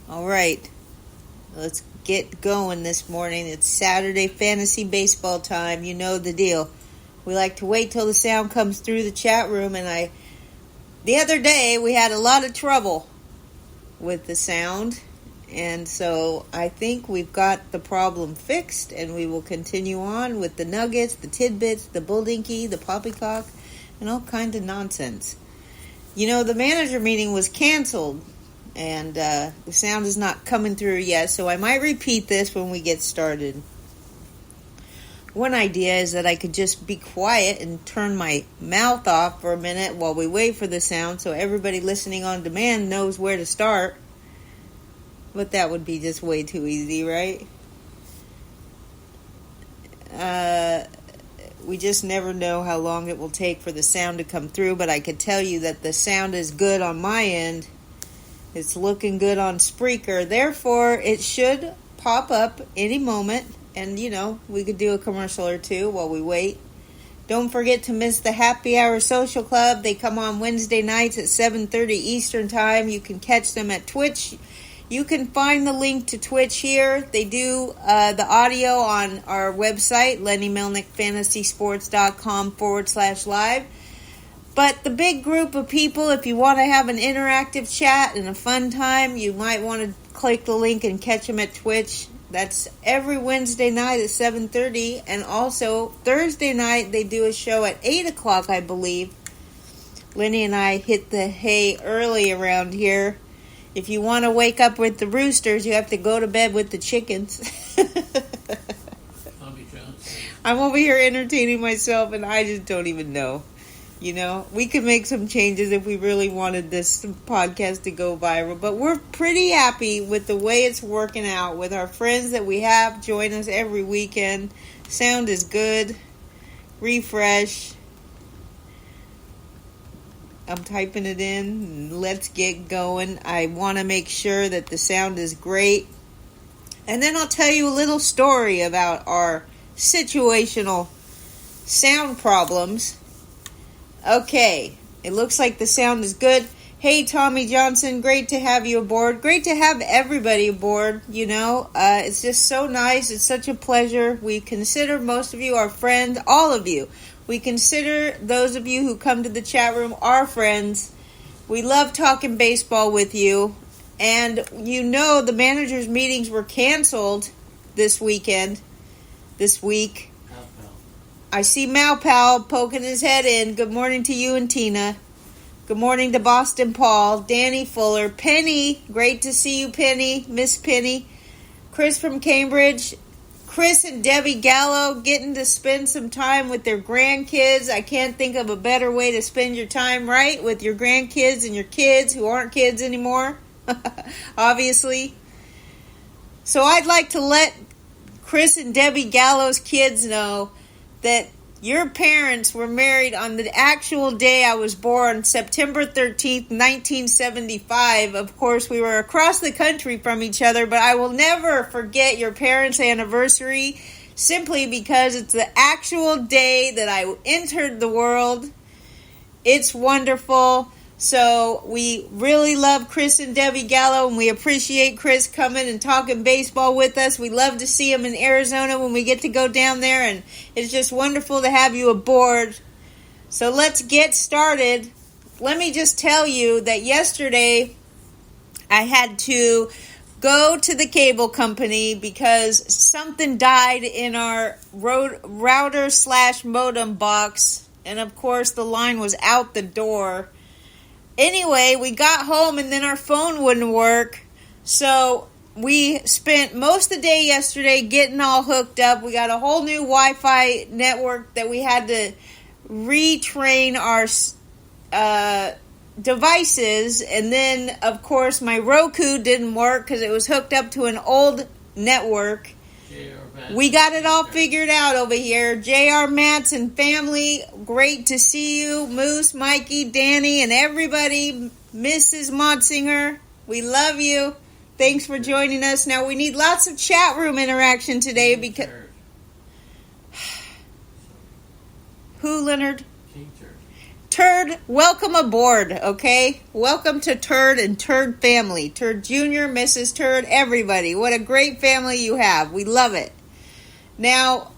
All right, let's get going this morning. It's Saturday fantasy baseball time. You know the deal. We like to wait till the sound comes through the chat room, and the other day we had a lot of trouble with the sound, and so I think we've got the problem fixed, and we will continue on with the nuggets, the tidbits, the bulldinky, the poppycock, and all kinds of nonsense. You know, the manager meeting was canceled, and the sound is not coming through yet, so I might repeat this when we get started. One idea is that I could just be quiet and turn my mouth off for a minute while we wait for the sound so everybody listening on demand knows where to start. But that would be just way too easy, right? We just never know how long it will take for the sound to come through, but I can tell you that the sound is good on my end. It's looking good on Spreaker. Therefore, it should pop up any moment. And, you know, we could do a commercial or two while we wait. Don't forget to miss the Happy Hour Social Club. They come on Wednesday nights at 7:30 Eastern Time. You can catch them at Twitch. You can find the link to Twitch here. They do the audio on our website, LennyMelnickFantasySports.com/live. But the big group of people, if you want to have an interactive chat and a fun time, you might want to click the link and catch them at Twitch. That's every Wednesday night at 7:30. And also Thursday night, they do a show at 8 o'clock, I believe. Lenny and I hit the hay early around here. If you want to wake up with the roosters, you have to go to bed with the chickens. I'm over here entertaining myself, and I just don't even know. You know, we could make some changes if we really wanted this podcast to go viral. But we're pretty happy with the way it's working out with our friends that we have join us every weekend. Sound is good. Refresh. I'm typing it in. Let's get going. I want to make sure that the sound is great. And then I'll tell you a little story about our situational sound problems. Okay, it looks like the sound is good. Hey, Tommy Johnson, great to have you aboard. Great to have everybody aboard, you know. It's just so nice. It's such a pleasure. We consider most of you our friends, all of you. We consider those of you who come to the chat room our friends. We love talking baseball with you. And you know the managers' meetings were canceled this week. I see Malpal poking his head in. Good morning to you and Tina. Good morning to Boston Paul, Danny Fuller, Penny. Great to see you, Penny. Miss Penny. Chris from Cambridge. Chris and Debbie Gallo getting to spend some time with their grandkids. I can't think of a better way to spend your time, right? With your grandkids and your kids who aren't kids anymore, obviously. So I'd like to let Chris and Debbie Gallo's kids know that your parents were married on the actual day I was born, September 13th, 1975. Of course, we were across the country from each other, but I will never forget your parents' anniversary simply because it's the actual day that I entered the world. It's wonderful. So we really love Chris and Debbie Gallo, and we appreciate Chris coming and talking baseball with us. We love to see him in Arizona when we get to go down there, and it's just wonderful to have you aboard. So let's get started. Let me just tell you that yesterday I had to go to the cable company because something died in our router/modem box, and of course the line was out the door. Anyway, we got home and then our phone wouldn't work. So we spent most of the day yesterday getting all hooked up. We got a whole new Wi-Fi network that we had to retrain our devices. And then, of course, my Roku didn't work because it was hooked up to an old network. We got it all figured out over here. J.R. Matz and family, great to see you. Moose, Mikey, Danny, and everybody. Mrs. Motsinger, we love you. Thanks for joining us. Now, we need lots of chat room interaction today because... Who, Leonard? Turd, welcome aboard, okay? Welcome to Turd and Turd family. Turd Jr., Mrs. Turd, everybody. What a great family you have. We love it. Now,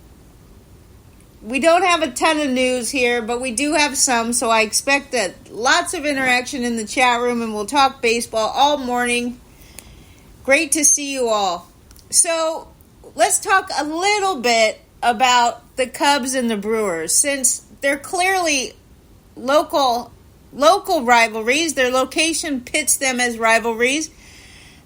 we don't have a ton of news here, but we do have some, so I expect that lots of interaction in the chat room, and we'll talk baseball all morning. Great to see you all. So, let's talk a little bit about the Cubs and the Brewers, since they're clearly local rivalries. Their location pits them as rivalries.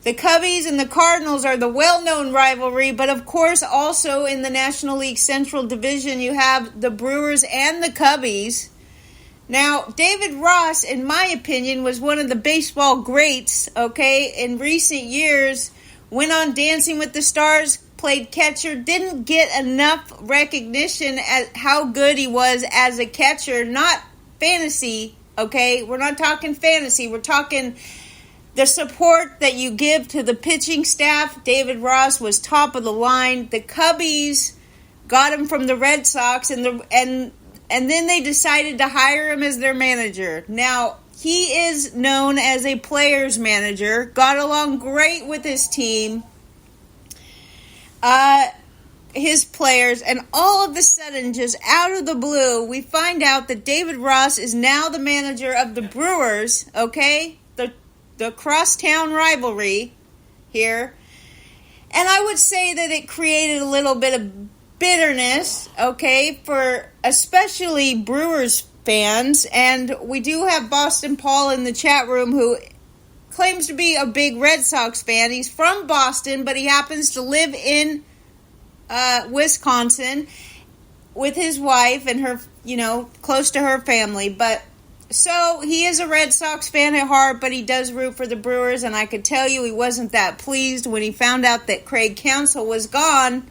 The Cubbies and the Cardinals are the well-known rivalry, but of course also in the National League Central Division you have the Brewers and the Cubbies. Now, David Ross, in my opinion, was one of the baseball greats, okay, in recent years. Went on Dancing with the Stars, played catcher, didn't get enough recognition at how good he was as a catcher, not fantasy, okay? We're not talking fantasy, we're talking the support that you give to the pitching staff. David Ross was top of the line. The Cubbies got him from the Red Sox, and then they decided to hire him as their manager. Now, he is known as a player's manager, got along great with his team, his players, and all of a sudden, just out of the blue, we find out that David Ross is now the manager of the Brewers, okay? The crosstown rivalry here. And I would say that it created a little bit of bitterness, okay, for especially Brewers fans. And we do have Boston Paul in the chat room who claims to be a big Red Sox fan. He's from Boston, but he happens to live in Wisconsin with his wife and her, close to her family. But so he is a Red Sox fan at heart, but he does root for the Brewers, and I could tell you he wasn't that pleased when he found out that Craig Counsell was gone.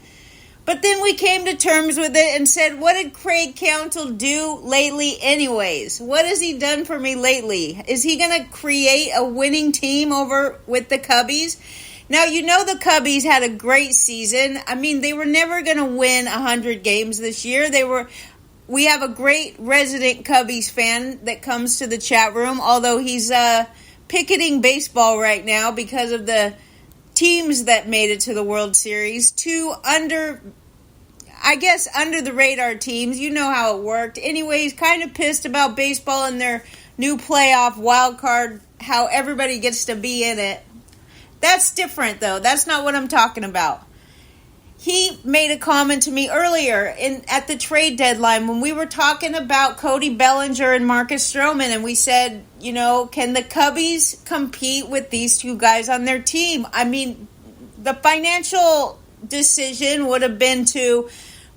But then we came to terms with it and said, what did Craig Counsell do lately anyways? What has he done for me lately? Is he going to create a winning team over with the Cubbies? Now, the Cubbies had a great season. I mean, they were never going to win 100 games this year. We have a great resident Cubbies fan that comes to the chat room, although he's picketing baseball right now because of the teams that made it to the World Series. Two under the radar teams. You know how it worked. Anyways, kind of pissed about baseball and their new playoff wild card, how everybody gets to be in it. That's different, though. That's not what I'm talking about. He made a comment to me earlier at the trade deadline when we were talking about Cody Bellinger and Marcus Stroman, and we said, can the Cubbies compete with these two guys on their team? I mean, the financial decision would have been to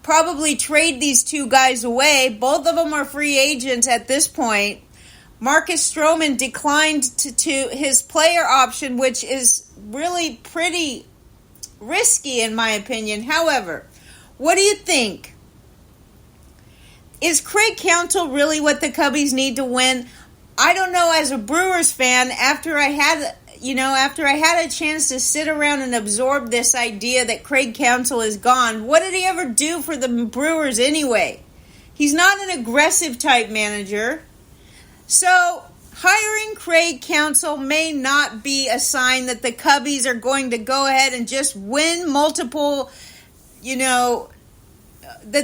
probably trade these two guys away. Both of them are free agents at this point. Marcus Stroman declined to his player option, which is really pretty risky in my opinion. However, what do you think? Is Craig Counsell really what the Cubbies need to win? I don't know. As a Brewers fan, after I had a chance to sit around and absorb this idea that Craig Counsell is gone, what did he ever do for the Brewers anyway? He's not an aggressive type manager. So hiring Craig Counsell may not be a sign that the Cubbies are going to go ahead and just win multiple, that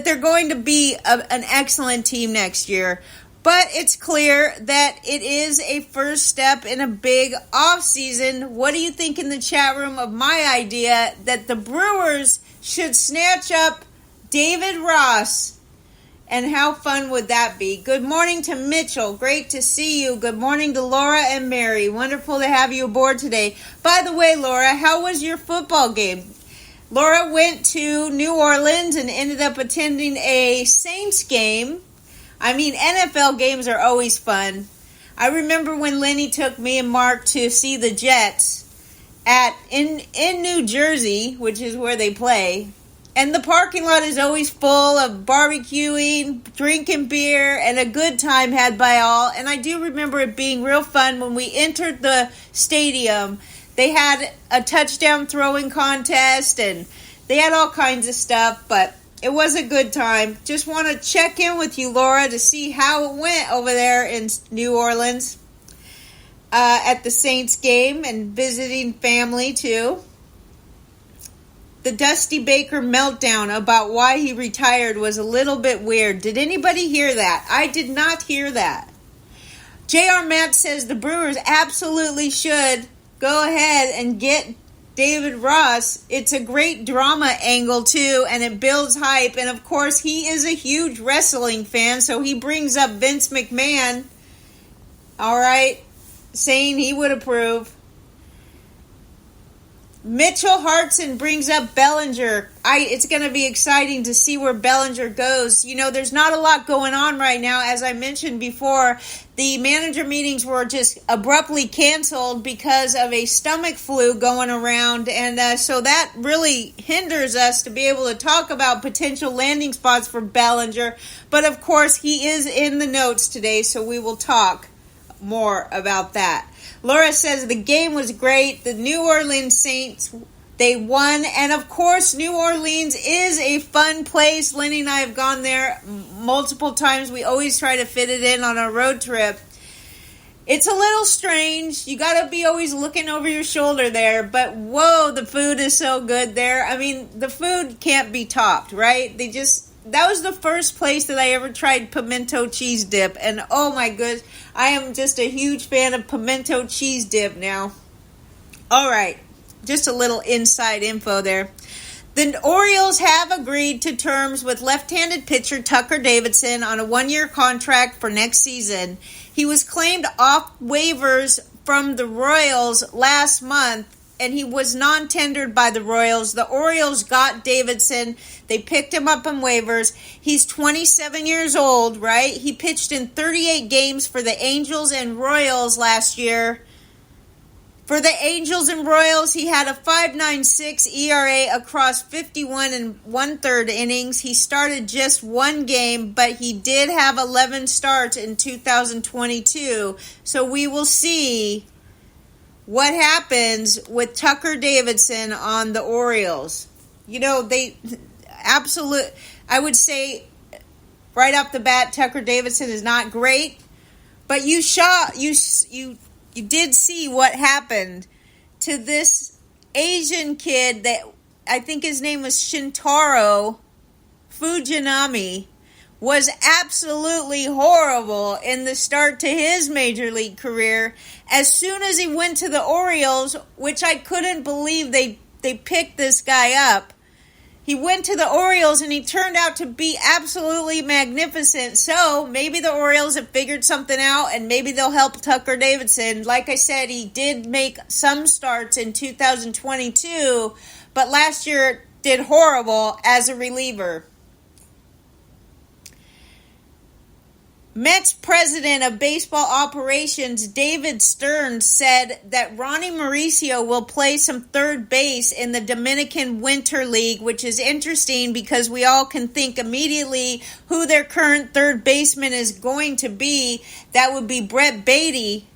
they're going to be an excellent team next year. But it's clear that it is a first step in a big offseason. What do you think in the chat room of my idea that the Brewers should snatch up David Ross? And how fun would that be? Good morning to Mitchell. Great to see you. Good morning to Laura and Mary. Wonderful to have you aboard today. By the way, Laura, how was your football game? Laura went to New Orleans and ended up attending a Saints game. I mean, NFL games are always fun. I remember when Lenny took me and Mark to see the Jets in New Jersey, which is where they play. And the parking lot is always full of barbecuing, drinking beer, and a good time had by all. And I do remember it being real fun when we entered the stadium. They had a touchdown throwing contest, and they had all kinds of stuff. But it was a good time. Just want to check in with you, Laura, to see how it went over there in New Orleans at the Saints game and visiting family too. The Dusty Baker meltdown about why he retired was a little bit weird. Did anybody hear that? I did not hear that. J.R. Matt says the Brewers absolutely should go ahead and get David Ross. It's a great drama angle too, and it builds hype. And of course, he is a huge wrestling fan, so he brings up Vince McMahon, all right, saying he would approve. Mitchell Hartson brings up Bellinger. It's going to be exciting to see where Bellinger goes. You know, there's not a lot going on right now. As I mentioned before, the manager meetings were just abruptly canceled because of a stomach flu going around. And so that really hinders us to be able to talk about potential landing spots for Bellinger. But of course, he is in the notes today, so we will talk more about that. Laura says the game was great. The New Orleans Saints, they won. And of course, New Orleans is a fun place. Lenny and I have gone there multiple times. We always try to fit it in on our road trip. It's a little strange. You got to be always looking over your shoulder there. But whoa, the food is so good there. I mean, the food can't be topped, right? That was the first place that I ever tried pimento cheese dip. And oh my goodness, I am just a huge fan of pimento cheese dip now. All right, just a little inside info there. The Orioles have agreed to terms with left-handed pitcher Tucker Davidson on a one-year contract for next season. He was claimed off waivers from the Royals last month, and he was non-tendered by the Royals. The Orioles got Davidson. They picked him up on waivers. He's 27 years old, right? He pitched in 38 games for the Angels and Royals last year. For the Angels and Royals, he had a 5.96 ERA across 51 and one-third innings. He started just one game, but he did have 11 starts in 2022. So we will see what happens with Tucker Davidson on the Orioles. You know, I would say right off the bat, Tucker Davidson is not great, but you did see what happened to this Asian kid that I think his name was Shintaro Fujinami. Was absolutely horrible in the start to his major league career. As soon as he went to the Orioles, which I couldn't believe they picked this guy up, he went to the Orioles and he turned out to be absolutely magnificent. So maybe the Orioles have figured something out and maybe they'll help Tucker Davidson. Like I said, he did make some starts in 2022, but last year did horrible as a reliever. Mets president of baseball operations David Stern said that Ronnie Mauricio will play some third base in the Dominican Winter League, which is interesting because we all can think immediately who their current third baseman is going to be. That would be Brett Beatty.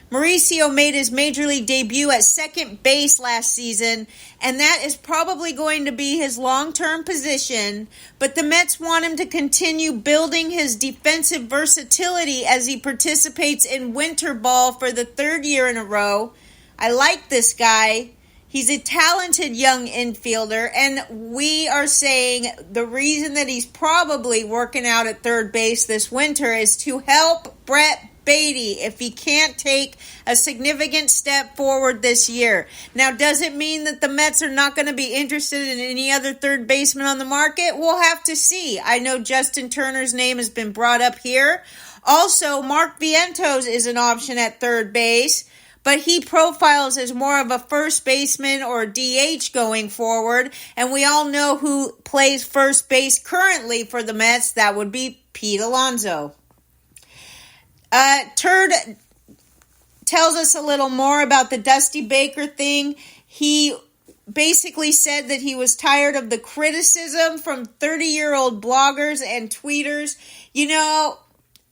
Mauricio made his major league debut at second base last season, and that is probably going to be his long-term position, but the Mets want him to continue building his defensive versatility as he participates in winter ball for the third year in a row. I like this guy. He's a talented young infielder, and we are saying the reason that he's probably working out at third base this winter is to help Brett Beatty if he can't take a significant step forward this year. Now, does it mean that the Mets are not going to be interested in any other third baseman on the market? We'll have to see. I know Justin Turner's name has been brought up here. Also, Mark Vientos is an option at third base, but he profiles as more of a first baseman or DH going forward, and we all know who plays first base currently for the Mets. That would be Pete Alonso. Turd tells us a little more about the Dusty Baker thing. He basically said that he was tired of the criticism from 30-year-old bloggers and tweeters. You know,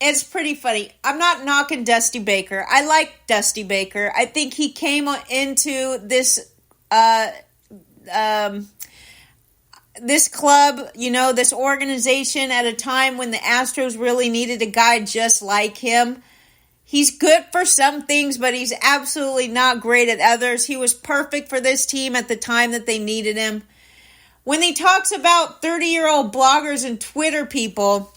it's pretty funny. I'm not knocking Dusty Baker. I like Dusty Baker. I think he came into this this club, this organization at a time when the Astros really needed a guy just like him. He's good for some things, but he's absolutely not great at others. He was perfect for this team at the time that they needed him. When he talks about 30-year-old bloggers and Twitter people,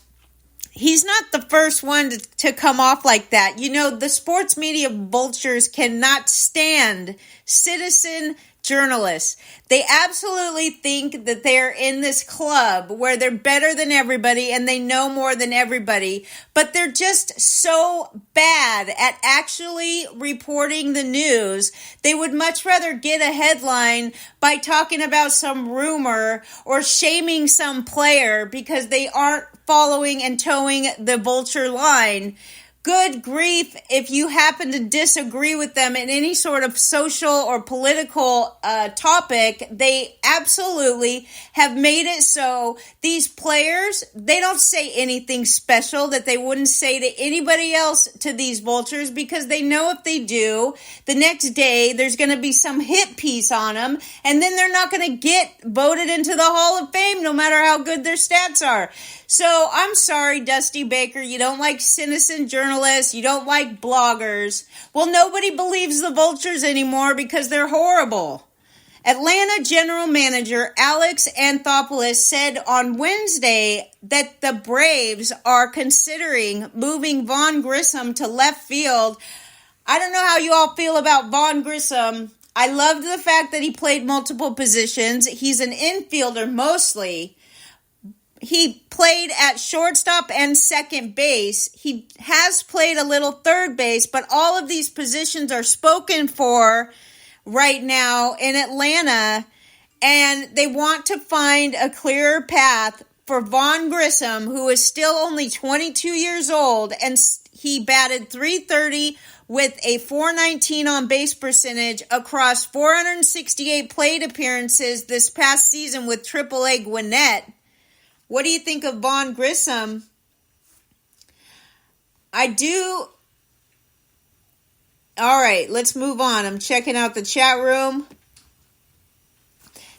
he's not the first one to come off like that. The sports media vultures cannot stand citizen journalists. They absolutely think that they're in this club where they're better than everybody and they know more than everybody, but they're just so bad at actually reporting the news. They would much rather get a headline by talking about some rumor or shaming some player because they aren't following and towing the vulture line. Good grief, if you happen to disagree with them in any sort of social or political topic, they absolutely have made it so these players, they don't say anything special that they wouldn't say to anybody else to these vultures, because they know if they do, the next day there's going to be some hit piece on them, and then they're not going to get voted into the Hall of Fame no matter how good their stats are. So I'm sorry, Dusty Baker, you don't like citizen journalists, you don't like bloggers. Well, nobody believes the vultures anymore because they're horrible. Atlanta General Manager Alex Anthopoulos said on Wednesday that the Braves are considering moving Vaughn Grissom to left field. I don't know how you all feel about Vaughn Grissom. I loved the fact that he played multiple positions. He's an infielder mostly. He played at shortstop and second base. He has played a little third base, but all of these positions are spoken for right now in Atlanta, and they want to find a clearer path for Vaughn Grissom, who is still only 22 years old, and he batted .330 with a .419 on base percentage across 468 plate appearances this past season with AAA Gwinnett. What do you think of Vaughn Grissom? I do. All right, let's move on. I'm checking out the chat room.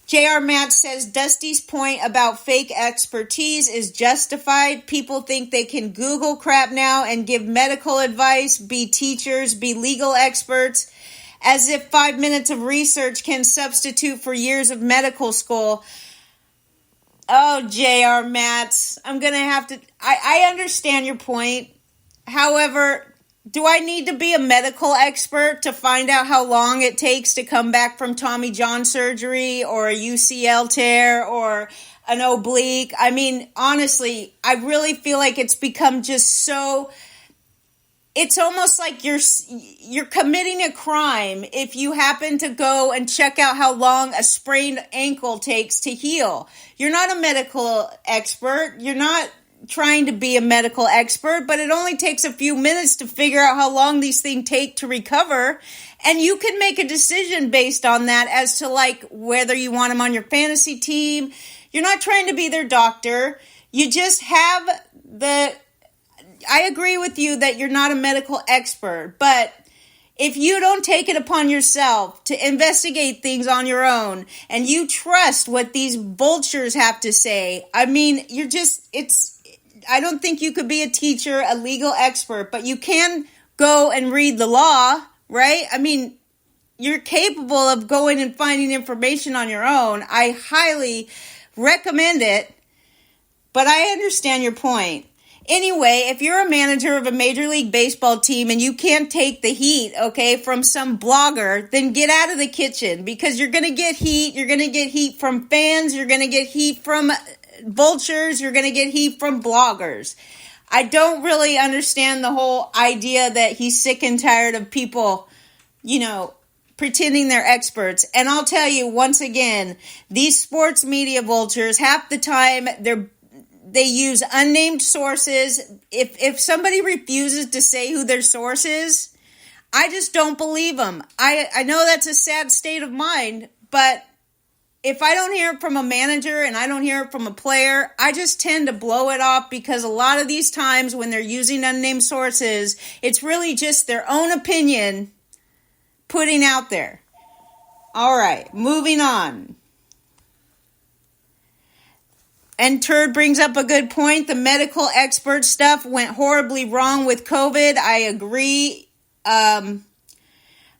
JR Matt says Dusty's point about fake expertise is justified. People think they can Google crap now and give medical advice, be teachers, be legal experts, as if 5 minutes of research can substitute for years of medical school. Oh, JR Matz, I'm going to have to... I understand your point. However, do I need to be a medical expert to find out how long it takes to come back from Tommy John surgery or a UCL tear or an oblique? I mean, honestly, I really feel like it's become just so... It's almost like you're committing a crime if you happen to go and check out how long a sprained ankle takes to heal. You're not a medical expert. You're not trying to be a medical expert, but it only takes a few minutes to figure out how long these things take to recover. And you can make a decision based on that as to like whether you want them on your fantasy team. You're not trying to be their doctor. You just have I agree with you that you're not a medical expert, but if you don't take it upon yourself to investigate things on your own and you trust what these vultures have to say, I mean, I don't think you could be a teacher, a legal expert, but you can go and read the law, right? I mean, you're capable of going and finding information on your own. I highly recommend it, but I understand your point. Anyway, if you're a manager of a Major League Baseball team and you can't take the heat, okay, from some blogger, then get out of the kitchen because you're going to get heat. You're going to get heat from fans. You're going to get heat from vultures. You're going to get heat from bloggers. I don't really understand the whole idea that he's sick and tired of people, pretending they're experts. And I'll tell you once again, these sports media vultures, half the time they use unnamed sources. If somebody refuses to say who their source is, I just don't believe them. I know that's a sad state of mind, but if I don't hear it from a manager and I don't hear it from a player, I just tend to blow it off because a lot of these times when they're using unnamed sources, it's really just their own opinion putting out there. All right, moving on. And Turd brings up a good point. The medical expert stuff went horribly wrong with COVID. I agree.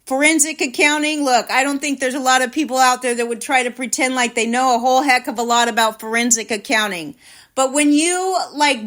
Forensic accounting. Look, I don't think there's a lot of people out there that would try to pretend like they know a whole heck of a lot about forensic accounting. But when you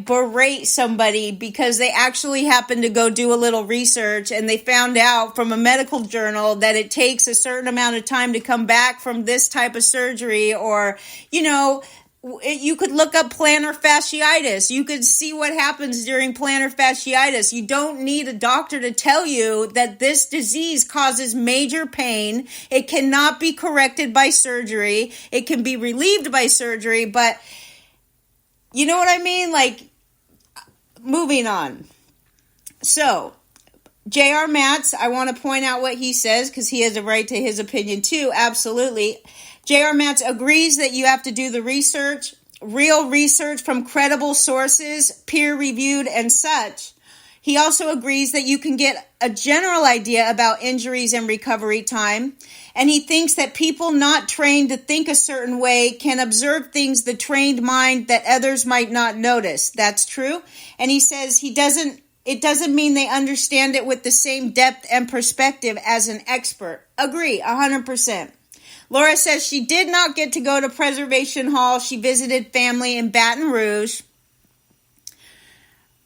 berate somebody because they actually happen to go do a little research and they found out from a medical journal that it takes a certain amount of time to come back from this type of surgery, or, you could look up plantar fasciitis. You could see what happens during plantar fasciitis. You don't need a doctor to tell you that this disease causes major pain. It cannot be corrected by surgery. It can be relieved by surgery, but you know what I mean? Moving on. So, J.R. Matz, I want to point out what he says because he has a right to his opinion too. Absolutely. J.R. Matz agrees that you have to do the research, real research from credible sources, peer-reviewed and such. He also agrees that you can get a general idea about injuries and recovery time. And he thinks that people not trained to think a certain way can observe things the trained mind that others might not notice. That's true. And he says it doesn't mean they understand it with the same depth and perspective as an expert. Agree, 100%. Laura says she did not get to go to Preservation Hall. She visited family in Baton Rouge.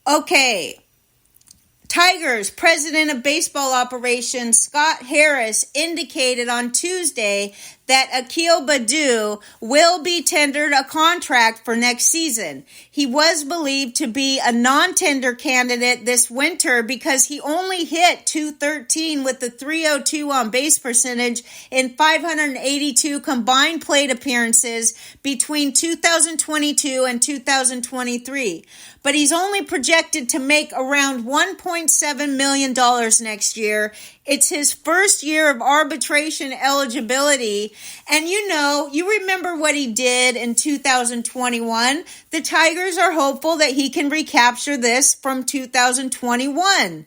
Okay. Tigers president of baseball operations Scott Harris indicated on Tuesday that Akil Baddoo will be tendered a contract for next season. He was believed to be a non-tender candidate this winter because he only hit .213 with the .302 on base percentage in 582 combined plate appearances between 2022 and 2023. But he's only projected to make around $1.7 million next year. It's his first year of arbitration eligibility. And you remember what he did in 2021. The Tigers are hopeful that he can recapture this from 2021.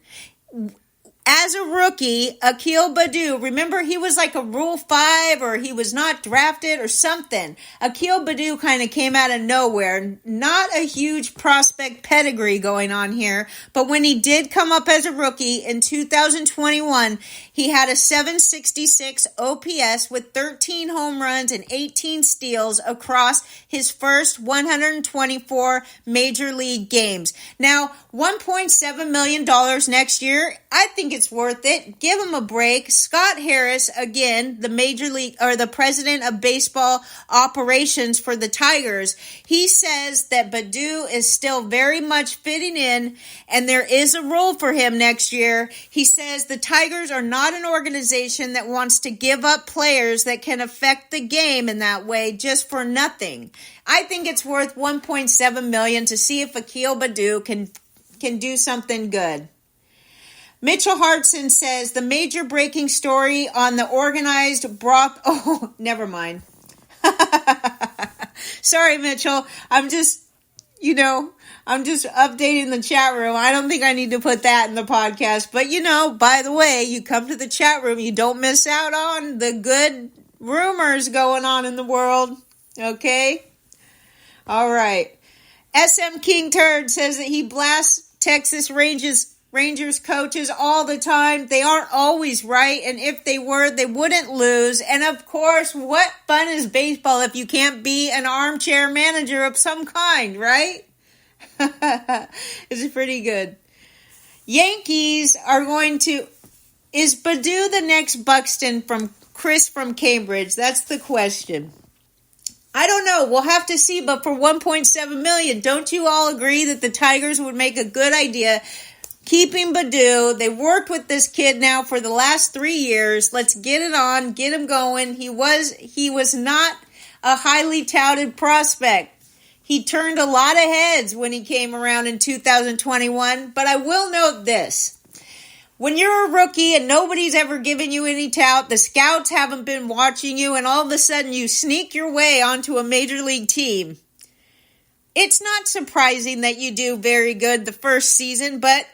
As a rookie, Akil Baddoo, remember he was like a Rule 5 or he was not drafted or something. Akil Baddoo kind of came out of nowhere. Not a huge prospect pedigree going on here. But when he did come up as a rookie in 2021, he had a .766 OPS with 13 home runs and 18 steals across his first 124 major league games. Now, $1.7 million next year, I think it's worth it. Give him a break. Scott Harris, again, the major league or the president of baseball operations for the Tigers, he says that Baddoo is still very much fitting in and there is a role for him next year. He says the Tigers are not an organization that wants to give up players that can affect the game in that way just for nothing. I think it's worth $1.7 million to see if Akil Baddoo can do something good. Mitchell Hartson says the major breaking story on the organized oh, never mind. Sorry, Mitchell. I'm just updating the chat room. I don't think I need to put that in the podcast. But, by the way, you come to the chat room, you don't miss out on the good rumors going on in the world. Okay? All right. SM King Turd says that he blasts Texas Rangers coaches all the time. They aren't always right, and if they were, they wouldn't lose. And of course, what fun is baseball if you can't be an armchair manager of some kind, right? It's pretty good. Yankees are going to... Is Baddoo the next Buxton from Chris from Cambridge? That's the question. I don't know. We'll have to see, but for $1.7 million, don't you all agree that the Tigers would make a good idea keeping Baddoo? They worked with this kid now for the last 3 years. Let's get it on, get him going. He was not a highly touted prospect. He turned a lot of heads when he came around in 2021, but I will note this. When you're a rookie and nobody's ever given you any tout, the scouts haven't been watching you, and all of a sudden you sneak your way onto a major league team, it's not surprising that you do very good the first season, but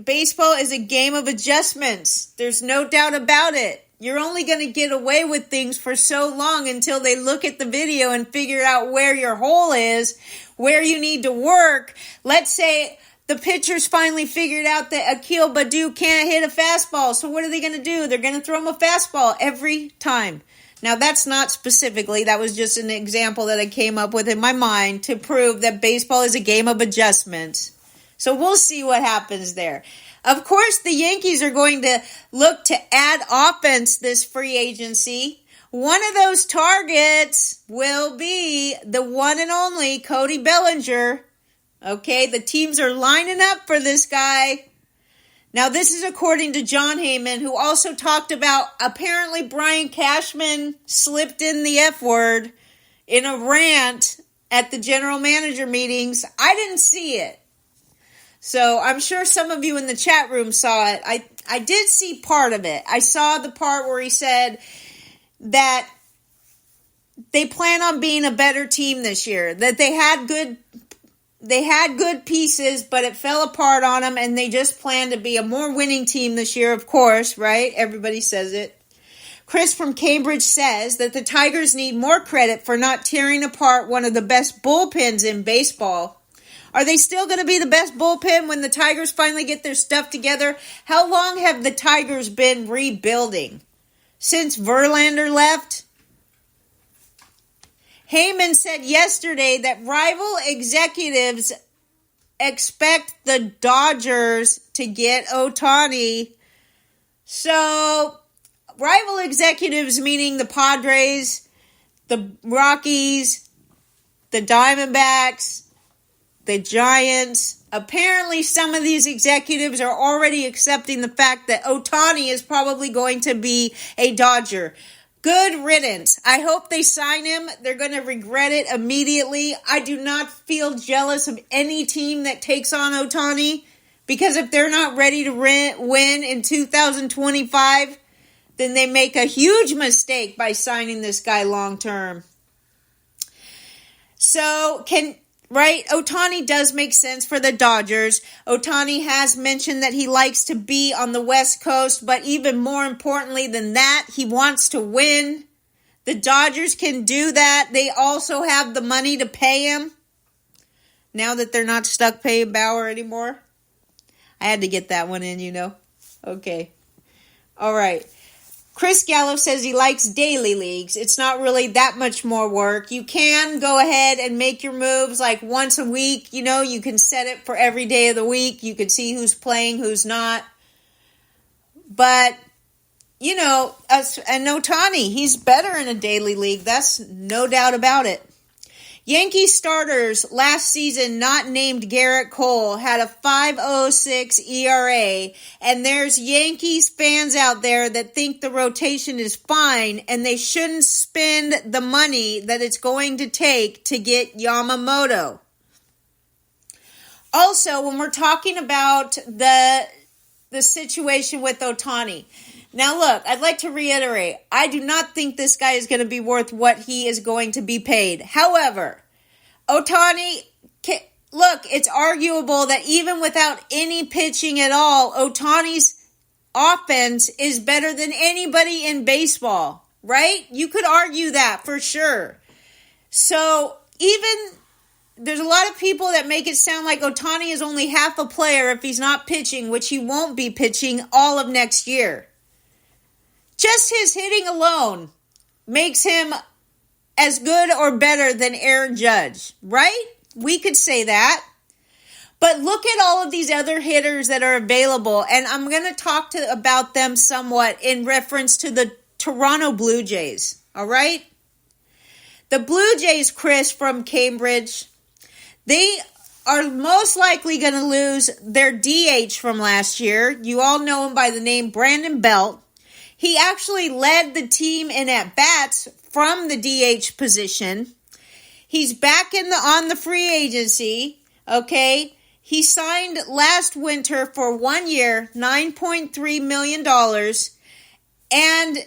baseball is a game of adjustments. There's no doubt about it. you're only going to get away with things for so long until they look at the video and figure out where your hole is, where you need to work. Let's say the pitchers finally figured out that Akil Baddoo can't hit a fastball. So what are they going to do? They're going to throw him a fastball every time. Now, that's not specifically. That was just an example that I came up with in my mind to prove that baseball is a game of adjustments. So we'll see what happens there. Of course, the Yankees are going to look to add offense this free agency. One of those targets will be the one and only Cody Bellinger. Okay, the teams are lining up for this guy. Now, this is according to John Heyman, who also talked about apparently Brian Cashman slipped in the F word in a rant at the general manager meetings. I didn't see it. So I'm sure some of you in the chat room saw it. I did see part of it. I saw the part where he said that they plan on being a better team this year, that they had good pieces, but it fell apart on them, and they just plan to be a more winning team this year, of course, right? Everybody says it. Chris from Cambridge says that the Tigers need more credit for not tearing apart one of the best bullpens in baseball. Are they still going to be the best bullpen when the Tigers finally get their stuff together? How long have the Tigers been rebuilding? Since Verlander left? Heyman said yesterday that rival executives expect the Dodgers to get Ohtani. So, rival executives meaning the Padres, the Rockies, the Diamondbacks, the Giants. Apparently, some of these executives are already accepting the fact that Ohtani is probably going to be a Dodger. Good riddance. I hope they sign him. They're going to regret it immediately. I do not feel jealous of any team that takes on Ohtani, because if they're not ready to win in 2025, then they make a huge mistake by signing this guy long term. So, right, Ohtani does make sense for the Dodgers. Ohtani has mentioned that he likes to be on the West Coast, but even more importantly than that, he wants to win. The Dodgers can do that. They also have the money to pay him, now that they're not stuck paying Bauer anymore. I had to get that one in, you know. Okay. All right. Chris Gallo says he likes daily leagues. It's not really that much more work. You can go ahead and make your moves like once a week. You know, you can set it for every day of the week. You can see who's playing, who's not. But, you know, and Ohtani, he's better in a daily league. That's no doubt about it. Yankee starters last season not named Garrett Cole had a 5.06 ERA, and there's Yankees fans out there that think the rotation is fine and they shouldn't spend the money that it's going to take to get Yamamoto. Also, when we're talking about the situation with Ohtani, now look, I'd like to reiterate, I do not think this guy is going to be worth what he is going to be paid. However, Ohtani, look, it's arguable that even without any pitching at all, Ohtani's offense is better than anybody in baseball, right? You could argue that for sure. So there's a lot of people that make it sound like Ohtani is only half a player if he's not pitching, which he won't be pitching all of next year. Just his hitting alone makes him as good or better than Aaron Judge, right? We could say that. But look at all of these other hitters that are available, and I'm going to talk about them somewhat in reference to the Toronto Blue Jays, all right? The Blue Jays, Chris from Cambridge, they are most likely going to lose their DH from last year. You all know him by the name Brandon Belt. He actually led the team in at-bats from the DH position. He's back on the free agency, okay? He signed last winter for 1 year, $9.3 million, and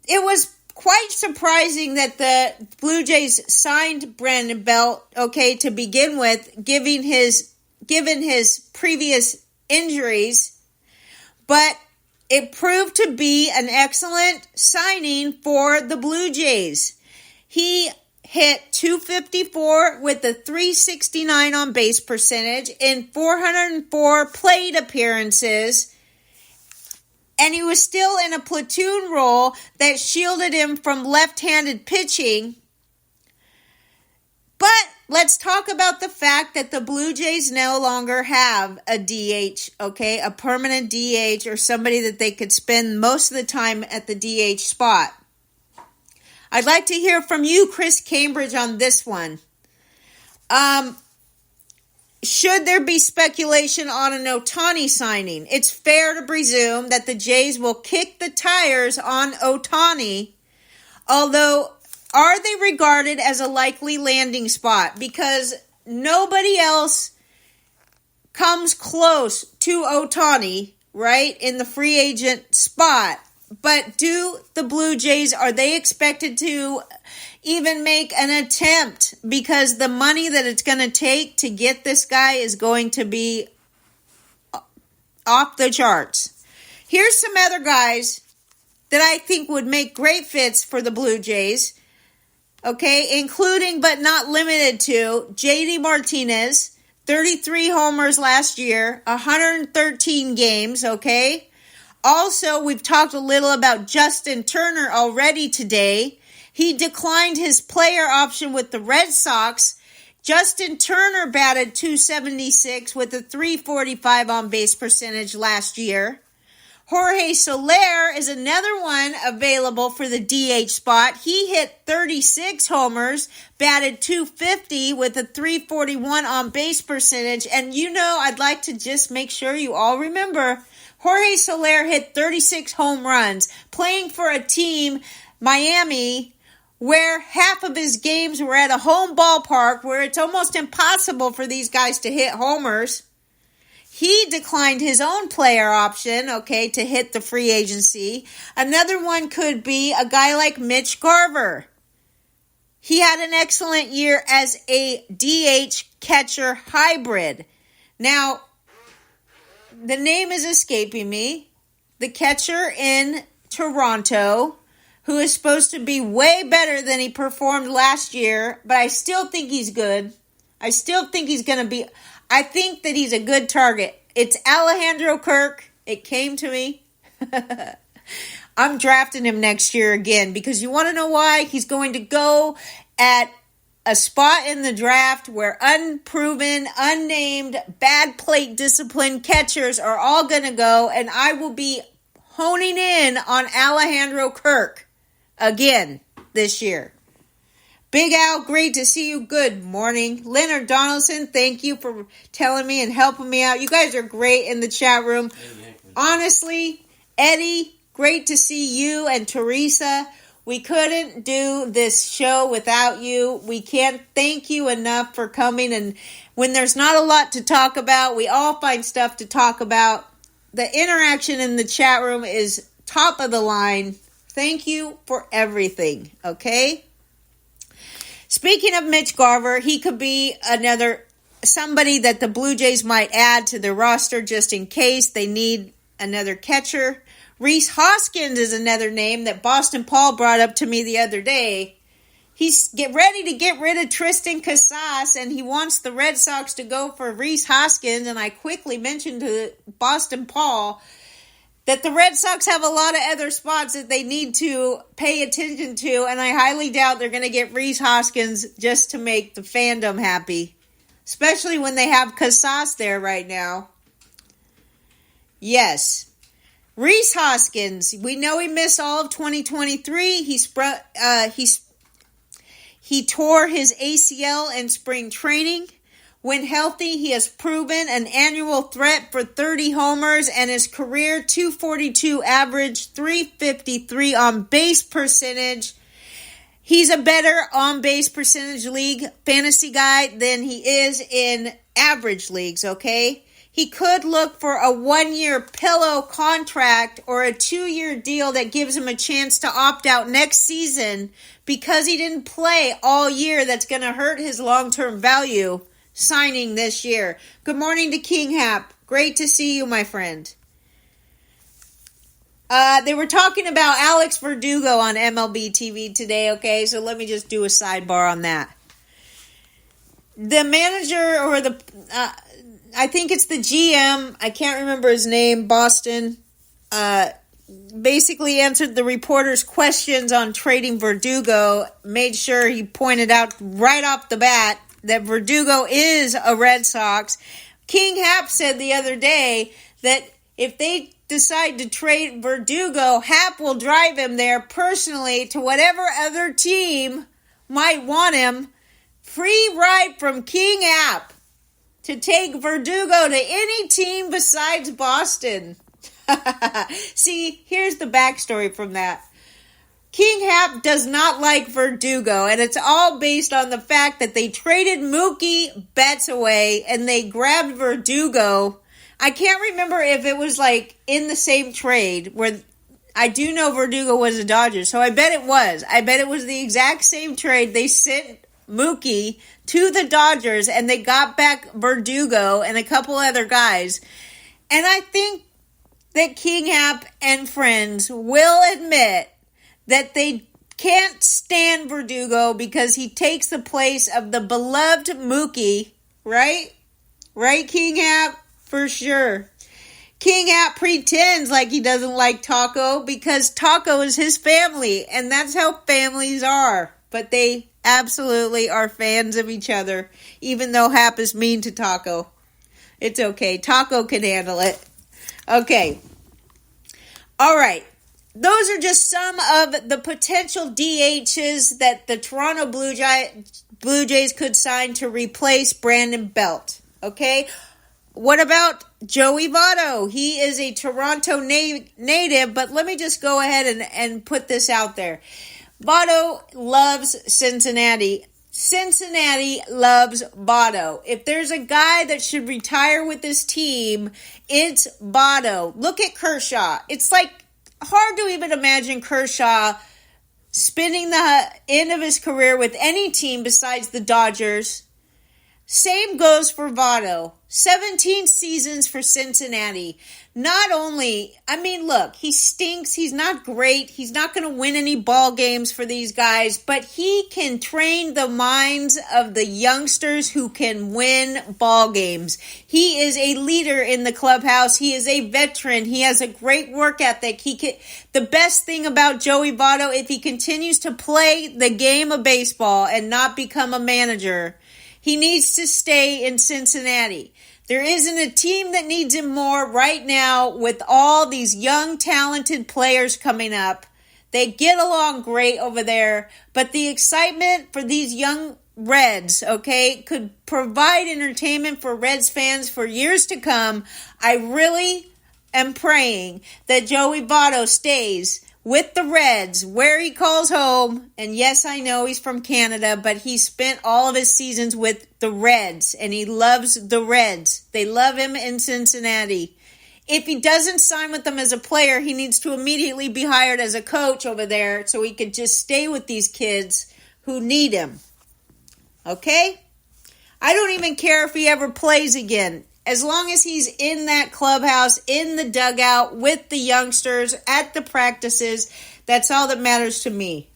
it was quite surprising that the Blue Jays signed Brandon Belt, okay, to begin with, given his previous injuries. But it proved to be an excellent signing for the Blue Jays. He hit .254 with a .369 on base percentage in 404 plate appearances. And he was still in a platoon role that shielded him from left-handed pitching. But let's talk about the fact that the Blue Jays no longer have a DH, okay? A permanent DH or somebody that they could spend most of the time at the DH spot. I'd like to hear from you, Chris Cambridge, on this one. Should there be speculation on an Ohtani signing? It's fair to presume that the Jays will kick the tires on Ohtani, although are they regarded as a likely landing spot? Because nobody else comes close to Ohtani, right, in the free agent spot. But do the Blue Jays, are they expected to even make an attempt? Because the money that it's going to take to get this guy is going to be off the charts. Here's some other guys that I think would make great fits for the Blue Jays. Okay, including but not limited to JD Martinez, 33 homers last year, 113 games, okay? Also, we've talked a little about Justin Turner already today. He declined his player option with the Red Sox. Justin Turner batted .276 with a .345 on base percentage last year. Jorge Soler is another one available for the DH spot. He hit 36 homers, batted .250 with a .341 on base percentage. And I'd like to just make sure you all remember, Jorge Soler hit 36 home runs, playing for a team, Miami, where half of his games were at a home ballpark where it's almost impossible for these guys to hit homers. He declined his own player option, okay, to hit the free agency. Another one could be a guy like Mitch Garver. He had an excellent year as a DH catcher hybrid. Now, the name is escaping me. The catcher in Toronto, who is supposed to be way better than he performed last year, but I still think he's good. I still think he's going to be... I think that he's a good target. It's Alejandro Kirk. It came to me. I'm drafting him next year again because you want to know why? He's going to go at a spot in the draft where unproven, unnamed, bad plate discipline catchers are all going to go, and I will be honing in on Alejandro Kirk again this year. Big Al, great to see you. Good morning. Leonard Donaldson, thank you for telling me and helping me out. You guys are great in the chat room. Honestly, Eddie, great to see you, and Teresa. We couldn't do this show without you. We can't thank you enough for coming. And when there's not a lot to talk about, we all find stuff to talk about. The interaction in the chat room is top of the line. Thank you for everything, okay? Speaking of Mitch Garver, he could be somebody that the Blue Jays might add to their roster just in case they need another catcher. Rhys Hoskins is another name that Boston Paul brought up to me the other day. He's ready to get rid of Tristan Casas, and he wants the Red Sox to go for Rhys Hoskins, and I quickly mentioned to Boston Paul that the Red Sox have a lot of other spots that they need to pay attention to, and I highly doubt they're going to get Rhys Hoskins just to make the fandom happy, especially when they have Casas there right now. Yes. Rhys Hoskins, we know he missed all of 2023. He tore his ACL in spring training. When healthy, he has proven an annual threat for 30 homers and his career .242 average, .353 on base percentage. He's a better on base percentage league fantasy guy than he is in average leagues, okay? He could look for a 1-year pillow contract or a 2-year deal that gives him a chance to opt out next season because he didn't play all year. That's going to hurt his long-term value signing this year. Good morning to King Hap. Great to see you, my friend. They were talking about Alex Verdugo on MLB TV today, okay? So let me just do a sidebar on that. The manager or I think it's the GM, I can't remember his name, Boston, basically answered the reporter's questions on trading Verdugo, made sure he pointed out right off the bat that Verdugo is a Red Sox. King Happ said the other day that if they decide to trade Verdugo, Happ will drive him there personally to whatever other team might want him. Free ride from King Happ to take Verdugo to any team besides Boston. See, here's the backstory from that. King Happ does not like Verdugo, and it's all based on the fact that they traded Mookie Betts away and they grabbed Verdugo. I can't remember if it was like in the same trade where I do know Verdugo was a Dodger, so I bet it was. I bet it was the exact same trade. They sent Mookie to the Dodgers and they got back Verdugo and a couple other guys. And I think that King Happ and friends will admit that they can't stand Verdugo because he takes the place of the beloved Mookie, right? Right, King Happ? For sure. King Happ pretends like he doesn't like Taco because Taco is his family, and that's how families are. But they absolutely are fans of each other, even though Happ is mean to Taco. It's okay. Taco can handle it. Okay. All right. Those are just some of the potential DHs that the Toronto Blue Jays could sign to replace Brandon Belt. Okay? What about Joey Votto? He is a Toronto native, but let me just go ahead and put this out there. Votto loves Cincinnati. Cincinnati loves Votto. If there's a guy that should retire with this team, it's Votto. Look at Kershaw. It's like hard to even imagine Kershaw spending the end of his career with any team besides the Dodgers. Same goes for Votto. 17 seasons for Cincinnati. Not only, look, he stinks. He's not great. He's not going to win any ball games for these guys, but he can train the minds of the youngsters who can win ball games. He is a leader in the clubhouse. He is a veteran. He has a great work ethic. The best thing about Joey Votto, if he continues to play the game of baseball and not become a manager, he needs to stay in Cincinnati. There isn't a team that needs him more right now with all these young, talented players coming up. They get along great over there, but the excitement for these young Reds, okay, could provide entertainment for Reds fans for years to come. I really am praying that Joey Votto stays with the Reds, where he calls home. And yes, I know he's from Canada, but he spent all of his seasons with the Reds, and he loves the Reds. They love him in Cincinnati. If he doesn't sign with them as a player, he needs to immediately be hired as a coach over there so he could just stay with these kids who need him. Okay? I don't even care if he ever plays again. As long as he's in that clubhouse, in the dugout, with the youngsters, at the practices, that's all that matters to me.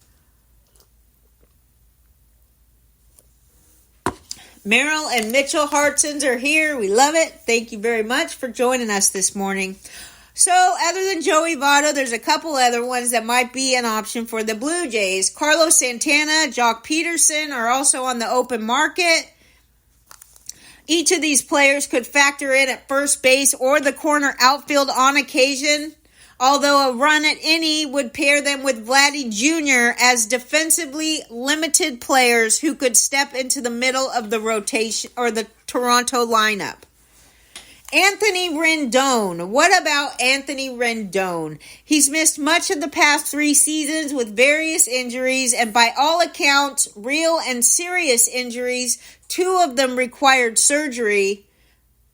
Merrill and Mitchell Hartsons are here. We love it. Thank you very much for joining us this morning. So, other than Joey Votto, there's a couple other ones that might be an option for the Blue Jays. Carlos Santana, Jock Peterson are also on the open market. Each of these players could factor in at first base or the corner outfield on occasion, although a run at any would pair them with Vladdy Jr. as defensively limited players who could step into the middle of the rotation or the Toronto lineup. Anthony Rendon. What about Anthony Rendon? He's missed much of the past 3 seasons with various injuries, and by all accounts, real and serious injuries. 2 of them required surgery.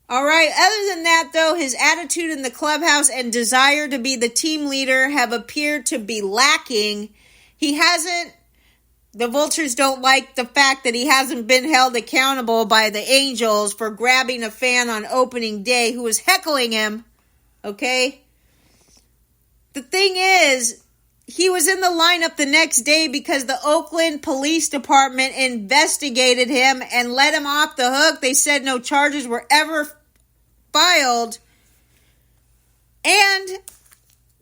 All right, other than that, though, his attitude in the clubhouse and desire to be the team leader have appeared to be lacking. The Vultures don't like the fact that he hasn't been held accountable by the Angels for grabbing a fan on opening day who was heckling him. Okay? the thing is, he was in the lineup the next day because the Oakland Police Department investigated him and let him off the hook. They said no charges were ever filed. And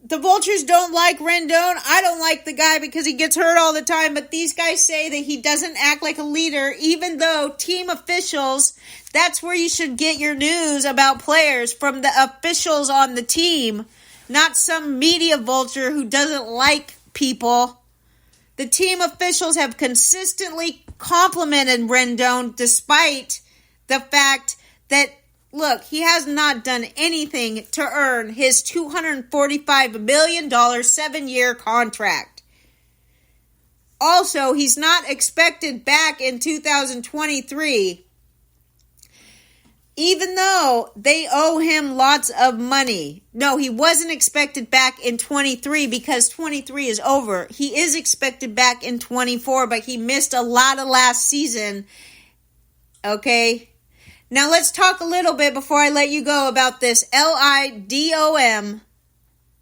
the Vultures don't like Rendon. I don't like the guy because he gets hurt all the time. But these guys say that he doesn't act like a leader, even though team officials, that's where you should get your news about players, from the officials on the team, not some media vulture who doesn't like people. The team officials have consistently complimented Rendon despite the fact that, look, he has not done anything to earn his $245 million 7-year contract. Also, he's not expected back in 2023. Even though they owe him lots of money. No, he wasn't expected back in 23 because 23 is over. He is expected back in 24, but he missed a lot of last season. Okay? Now let's talk a little bit before I let you go about this LIDOM.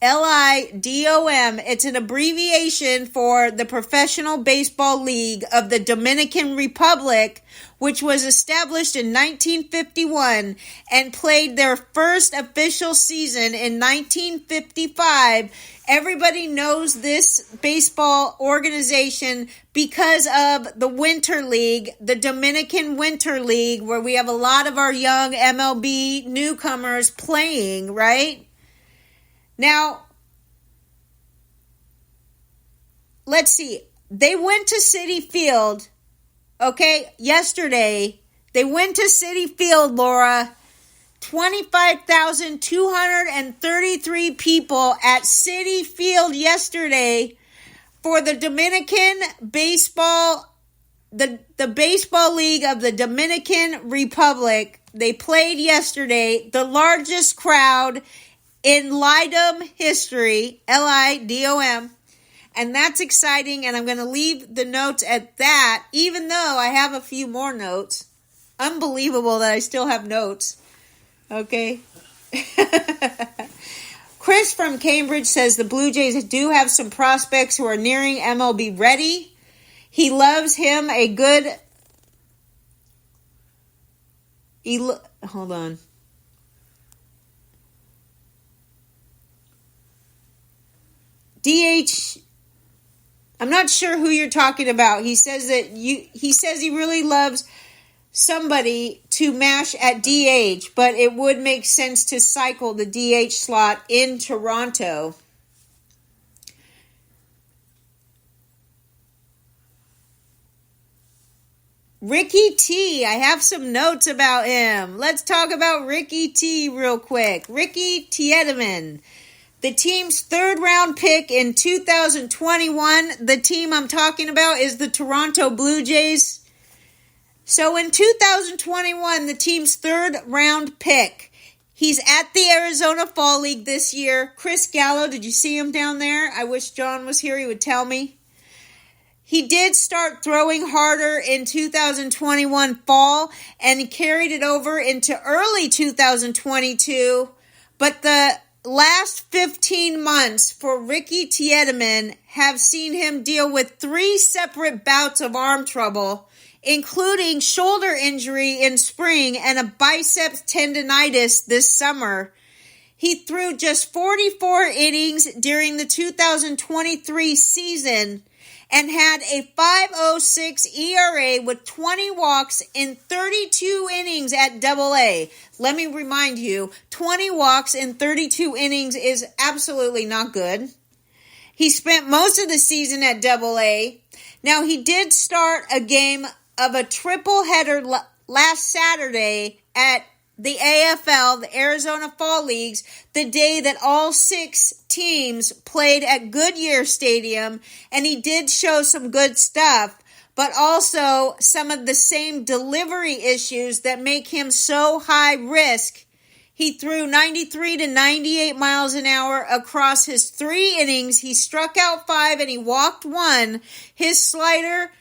LIDOM. It's an abbreviation for the Professional Baseball League of the Dominican Republic, which was established in 1951 and played their first official season in 1955. Everybody knows this baseball organization because of the Winter League, the Dominican Winter League, where we have a lot of our young MLB newcomers playing, right? Now, let's see. They went to Citi Field, okay, yesterday. They went to Citi Field, Laura. 25,233 people at Citi Field yesterday for the Dominican Baseball, the Baseball League of the Dominican Republic. They played yesterday, the largest crowd in LIDOM history, LIDOM, and that's exciting, and I'm going to leave the notes at that, even though I have a few more notes. Unbelievable that I still have notes. Okay. Chris from Cambridge says the Blue Jays do have some prospects who are nearing MLB ready. He loves him a good... Hold on. DH, I'm not sure who you're talking about. He says he really loves somebody to mash at DH, but it would make sense to cycle the DH slot in Toronto. Ricky T, I have some notes about him. Let's talk about Ricky T real quick. Ricky Tiedemann. The team's third-round pick in 2021, the team I'm talking about is the Toronto Blue Jays. So in 2021, the team's third-round pick, he's at the Arizona Fall League this year. Chris Gallo, did you see him down there? I wish John was here, he would tell me. He did start throwing harder in 2021 fall, and he carried it over into early 2022, but the last 15 months for Ricky Tiedemann have seen him deal with 3 separate bouts of arm trouble, including shoulder injury in spring and a biceps tendonitis this summer. He threw just 44 innings during the 2023 season and had a 5.06 ERA with 20 walks in 32 innings at Double-A. Let me remind you, 20 walks in 32 innings is absolutely not good. He spent most of the season at Double-A. Now, he did start a game of a triple header last Saturday at the AFL, the Arizona Fall Leagues, the day that all 6 teams played at Goodyear Stadium, and he did show some good stuff, but also some of the same delivery issues that make him so high risk. He threw 93 to 98 miles an hour across his 3 innings. He struck out 5 and he walked 1. His slider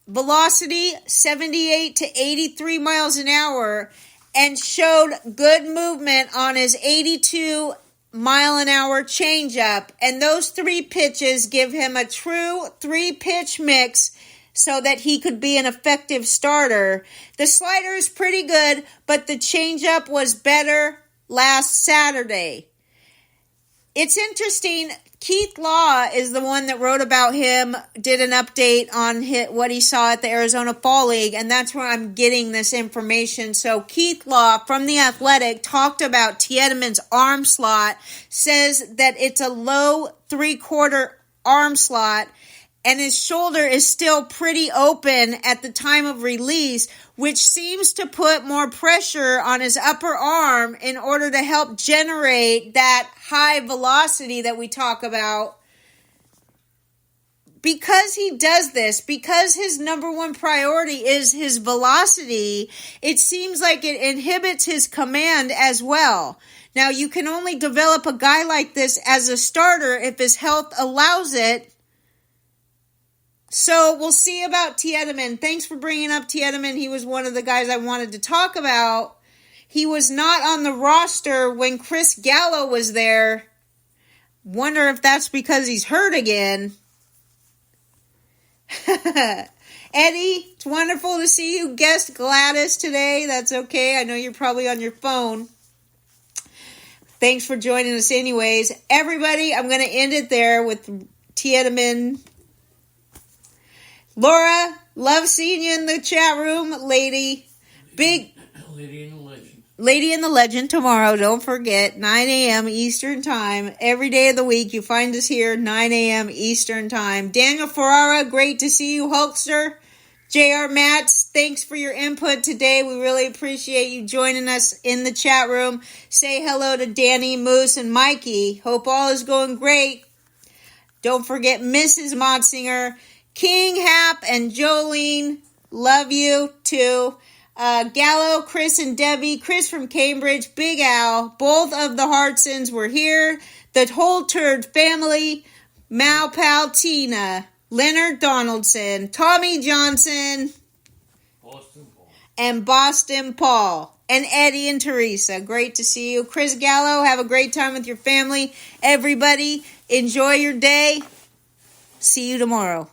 velocity 78 to 83 miles an hour, and showed good movement on his 82 mile-an-hour changeup. And those 3 pitches give him a true 3-pitch mix so that he could be an effective starter. The slider is pretty good, but the changeup was better last Saturday. It's interesting. Keith Law is the one that wrote about him, did an update on what he saw at the Arizona Fall League, and that's where I'm getting this information. So Keith Law from The Athletic talked about Tiedemann's arm slot, says that it's a low 3/4 arm slot, and his shoulder is still pretty open at the time of release, which seems to put more pressure on his upper arm in order to help generate that high velocity that we talk about. Because he does this, because his number one priority is his velocity, it seems like it inhibits his command as well. Now, you can only develop a guy like this as a starter if his health allows it. So we'll see about Tiedemann. Thanks for bringing up Tiedemann. He was one of the guys I wanted to talk about. He was not on the roster when Chris Gallo was there. Wonder if that's because he's hurt again. Eddie, it's wonderful to see you guest Gladys today. That's okay. I know you're probably on your phone. Thanks for joining us anyways. Everybody, I'm going to end it there with Tiedemann. Laura, love seeing you in the chat room, lady. Big Lady in the Legend. Lady in the Legend tomorrow. Don't forget, 9 a.m. Eastern Time. Every day of the week, you find us here, 9 a.m. Eastern Time. Daniel Ferrara, great to see you, Hulkster. J.R. Matz, thanks for your input today. We really appreciate you joining us in the chat room. Say hello to Danny, Moose, and Mikey. Hope all is going great. Don't forget Mrs. Motsinger, King, Hap, and Jolene, love you too. Gallo, Chris, and Debbie, Chris from Cambridge, Big Al, both of the Hartsons were here. The whole Turd family, Mal Pal Tina, Leonard Donaldson, Tommy Johnson, Boston Paul. And Boston Paul, and Eddie and Teresa. Great to see you. Chris Gallo, have a great time with your family. Everybody, enjoy your day. See you tomorrow.